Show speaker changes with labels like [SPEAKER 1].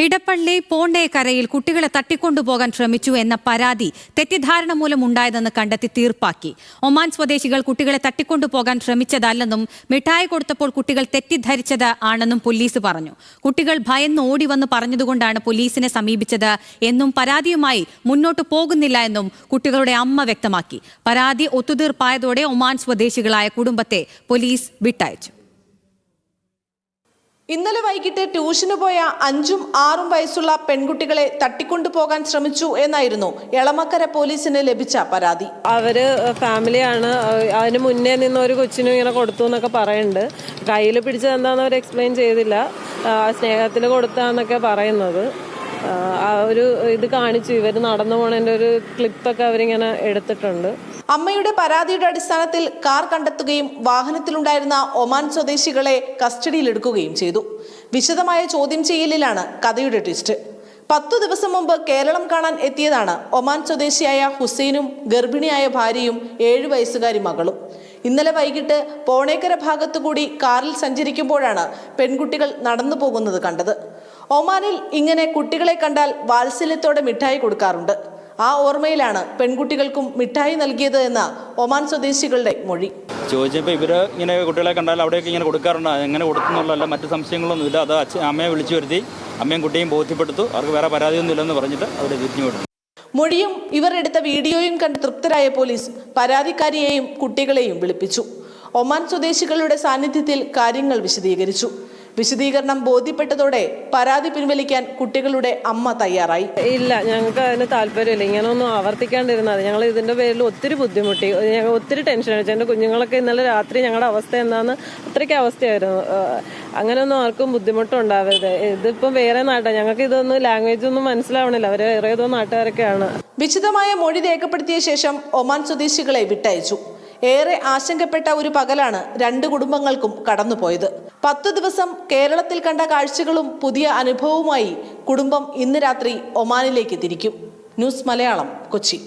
[SPEAKER 1] ഇടപ്പള്ളി പോണ്ടേക്കരയിൽ കുട്ടികളെ തട്ടിക്കൊണ്ടുപോകാൻ ശ്രമിച്ചു എന്ന പരാതി തെറ്റിദ്ധാരണ മൂലം ഉണ്ടായതെന്ന് കണ്ടെത്തി തീർപ്പാക്കി. ഒമാൻ സ്വദേശികൾ കുട്ടികളെ തട്ടിക്കൊണ്ടുപോകാൻ ശ്രമിച്ചതല്ലെന്നും മിഠായി കൊടുത്തപ്പോൾ കുട്ടികൾ തെറ്റിദ്ധരിച്ചത് ആണെന്നും പോലീസ് പറഞ്ഞു. കുട്ടികൾ ഭയന്ന് ഓടിവന്ന് പറഞ്ഞതുകൊണ്ടാണ് പോലീസിനെ സമീപിച്ചത് എന്നും പരാതിയുമായി മുന്നോട്ടു പോകുന്നില്ല എന്നും കുട്ടികളുടെ അമ്മ വ്യക്തമാക്കി. പരാതി ഒത്തുതീർപ്പായതോടെ ഒമാൻ സ്വദേശികളായ കുടുംബത്തെ പോലീസ് വിട്ടയച്ചു.
[SPEAKER 2] ഇന്നലെ വൈകിട്ട് ട്യൂഷന് പോയ 5ഉം 6ഉം വയസ്സുള്ള പെൺകുട്ടികളെ തട്ടിക്കൊണ്ടുപോകാൻ ശ്രമിച്ചു എന്നായിരുന്നു എളമക്കര പോലീസിന് ലഭിച്ച പരാതി.
[SPEAKER 3] അവര് ഫാമിലിയാണ്, അതിന് മുന്നേ നിന്ന് ഒരു കൊച്ചിനും ഇങ്ങനെ കൊടുത്തു എന്നൊക്കെ പറയുന്നുണ്ട്. കയ്യിൽ പിടിച്ചത് എന്താണെന്ന് അവർ എക്സ്പ്ലെയിൻ ചെയ്തില്ല. സ്നേഹത്തിൽ കൊടുത്താന്നൊക്കെ പറയുന്നത്. ഒരു ഇത് കാണിച്ചു, ഇവർ നടന്നു പോണതിന്റെ ഒരു ക്ലിപ്പൊക്കെ അവരിങ്ങനെ എടുത്തിട്ടുണ്ട്.
[SPEAKER 2] അമ്മയുടെ പരാതിയുടെ അടിസ്ഥാനത്തിൽ കാർ കണ്ടെത്തുകയും വാഹനത്തിലുണ്ടായിരുന്ന ഒമാൻ സ്വദേശികളെ കസ്റ്റഡിയിലെടുക്കുകയും ചെയ്തു. വിശദമായ ചോദ്യം ചെയ്യലിലാണ് കഥയുടെ ട്വിസ്റ്റ്. 10 ദിവസം മുമ്പ് കേരളം കാണാൻ എത്തിയതാണ് ഒമാൻ സ്വദേശിയായ ഹുസൈനും ഗർഭിണിയായ ഭാര്യയും 7 വയസ്സുകാരി മകളും. ഇന്നലെ വൈകിട്ട് പോണേക്കര ഭാഗത്തുകൂടി കാറിൽ സഞ്ചരിക്കുമ്പോഴാണ് പെൺകുട്ടികൾ നടന്നു പോകുന്നത് കണ്ടത്. ഒമാനിൽ ഇങ്ങനെ കുട്ടികളെ കണ്ടാൽ വാത്സല്യത്തോടെ മിഠായി കൊടുക്കാറുണ്ട്. ആ ഓർമ്മയിലാണ് പെൺകുട്ടികൾക്കും മിഠായി നൽകിയത് എന്ന ഒമാൻ സ്വദേശികളുടെ മൊഴി.
[SPEAKER 4] ചോദിച്ചപ്പോൾ ഇവര് ഇങ്ങനെ കുട്ടികളെ കണ്ടാൽ അവിടെയൊക്കെ ഇങ്ങനെ കൊടുക്കാറുണ്ട്. എങ്ങനെ കൊടുക്കുന്നുള്ളതല്ല, മറ്റു സംശയങ്ങളൊന്നുമില്ല. അത് അമ്മയെ വിളിച്ചു വരുത്തി അമ്മയും കുട്ടിയും ബോധ്യപ്പെടുത്തു. അവർക്ക് വേറെ പരാതിയൊന്നും ഇല്ലെന്ന് പറഞ്ഞിട്ട് അവർ തിരിഞ്ഞു വിട്ടു. മൊഴിയും
[SPEAKER 2] ഇവർ എടുത്ത വീഡിയോയും കണ്ട് തൃപ്തരായ പോലീസ് പരാതിക്കാരിയെയും കുട്ടികളെയും വിളിപ്പിച്ചു. ഒമാൻ സ്വദേശികളുടെ സാന്നിധ്യത്തിൽ കാര്യങ്ങൾ വിശദീകരിച്ചു. വിശദീകരണം ബോധ്യപ്പെട്ടതോടെ പരാതി പിൻവലിക്കാൻ കുട്ടികളുടെ അമ്മ തയ്യാറായി.
[SPEAKER 3] ഇല്ല, ഞങ്ങൾക്ക് അതിന് താല്പര്യമില്ല. ഇങ്ങനൊന്നും ആവർത്തിക്കാണ്ടിരുന്നത്. ഞങ്ങൾ ഇതിന്റെ പേരിൽ ഒത്തിരി ബുദ്ധിമുട്ടി, ഞങ്ങൾ ഒത്തിരി ടെൻഷൻ അടിച്ചു. എൻ്റെ കുഞ്ഞുങ്ങളൊക്കെ ഇന്നലെ രാത്രി ഞങ്ങളുടെ അവസ്ഥ എന്താന്ന് അത്രയ്ക്ക് അവസ്ഥയായിരുന്നു. അങ്ങനെയൊന്നും ആർക്കും ബുദ്ധിമുട്ടുണ്ടാവരുത്. ഇതിപ്പം വേറെ നാട്ടാണ്, ഞങ്ങൾക്ക് ഇതൊന്നും ലാംഗ്വേജ് ഒന്നും മനസ്സിലാവണില്ല. അവർ വേറെ ഏതോ നാട്ടുകാരൊക്കെയാണ്.
[SPEAKER 2] വിശദമായ മൊഴി രേഖപ്പെടുത്തിയ ശേഷം ഒമാൻ സ്വദേശികളെ വിട്ടയച്ചു. ഏറെ ആശങ്കപ്പെട്ട ഒരു പകലാണ് 2 കുടുംബങ്ങൾക്കും കടന്നുപോയത്. 10 ദിവസം കേരളത്തിൽ കണ്ട കാഴ്ചകളും പുതിയ അനുഭവവുമായി കുടുംബം ഇന്ന് രാത്രി ഒമാനിലേക്ക് തിരിക്കും. ന്യൂസ് മലയാളം, കൊച്ചി.